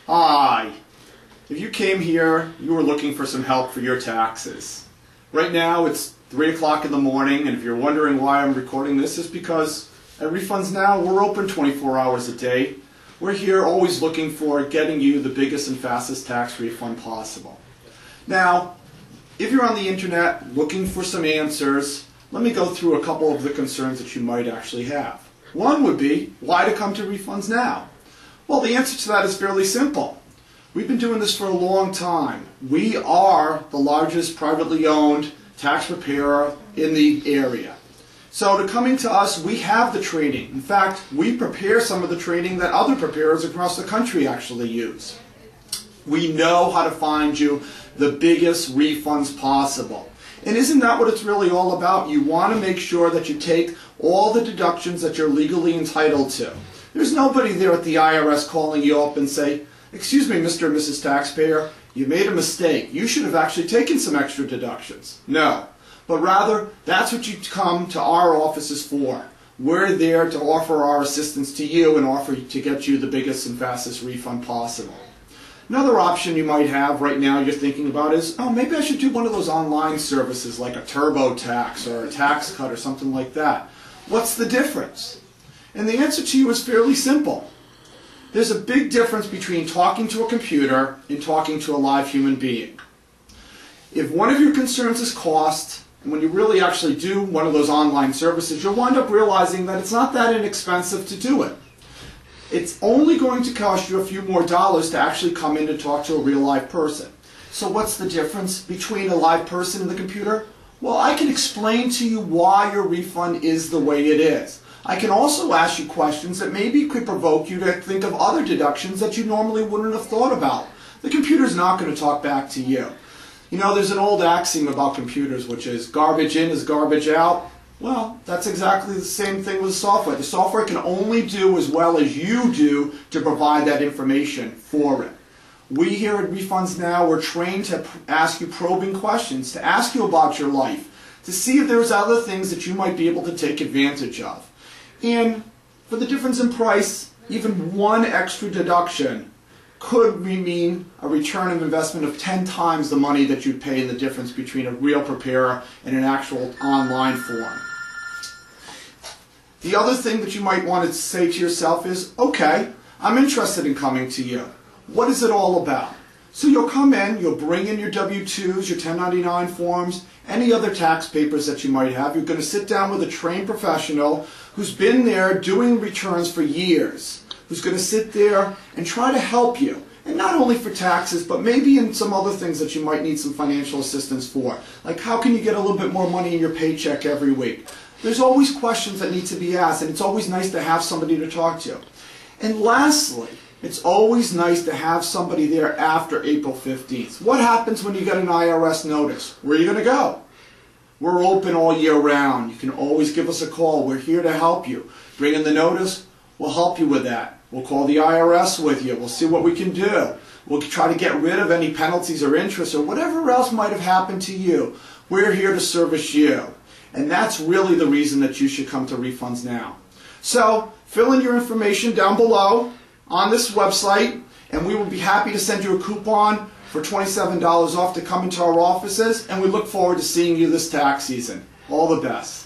Hi. If you came here, you were looking for some help for your taxes. Right now it's 3 o'clock in the morning, and if you're wondering why I'm recording this, it's because at Refunds Now we're open 24 hours a day. We're here always looking for getting you the biggest and fastest tax refund possible. Now, if you're on the internet looking for some answers, let me go through a couple of the concerns that you might actually have. One would be, why to come to Refunds Now? Well, the answer to that is fairly simple. We've been doing this for a long time. We are the largest privately owned tax preparer in the area. So to coming to us, we have the training. In fact, we prepare some of the training that other preparers across the country actually use. We know how to find you the biggest refunds possible. And isn't that what it's really all about? You want to make sure that you take all the deductions that you're legally entitled to. There's nobody there at the IRS calling you up and say, "Excuse me, Mr. and Mrs. Taxpayer, you made a mistake. You should have actually taken some extra deductions." No. But rather, that's what you come to our offices for. We're there to offer our assistance to you and offer to get you the biggest and fastest refund possible. Another option you might have right now you're thinking about is, oh, maybe I should do one of those online services like a TurboTax or a tax cut or something like that. What's the difference? And the answer to you is fairly simple. There's a big difference between talking to a computer and talking to a live human being. If one of your concerns is cost, and when you really actually do one of those online services, you'll wind up realizing that it's not that inexpensive to do it. It's only going to cost you a few more dollars to actually come in to talk to a real live person. So what's the difference between a live person and the computer? Well, I can explain to you why your refund is the way it is. I can also ask you questions that maybe could provoke you to think of other deductions that you normally wouldn't have thought about. The computer's not going to talk back to you. You know, there's an old axiom about computers, which is garbage in is garbage out. Well, that's exactly the same thing with software. The software can only do as well as you do to provide that information for it. We here at Refunds Now, we're trained to ask you probing questions, to ask you about your life, to see if there's other things that you might be able to take advantage of. And for the difference in price, even one extra deduction could mean a return of investment of 10 times the money that you'd pay in the difference between a real preparer and an actual online form. The other thing that you might want to say to yourself is, okay, I'm interested in coming to you. What is it all about? So you'll come in, you'll bring in your W-2s, your 1099 forms, any other tax papers that you might have. You're going to sit down with a trained professional who's been there doing returns for years, who's going to sit there and try to help you. And not only for taxes, but maybe in some other things that you might need some financial assistance for. Like, how can you get a little bit more money in your paycheck every week? There's always questions that need to be asked, and it's always nice to have somebody to talk to. And lastly, it's always nice to have somebody there after April 15th. What happens when you get an IRS notice? Where are you going to go? We're open all year round. You can always give us a call. We're here to help you. Bring in the notice. We'll help you with that. We'll call the IRS with you. We'll see what we can do. We'll try to get rid of any penalties or interest or whatever else might have happened to you. We're here to service you. And that's really the reason that you should come to Refunds Now. So fill in your information down below on this website, and we will be happy to send you a coupon for $27 off to come into our offices, and we look forward to seeing you this tax season. All the best.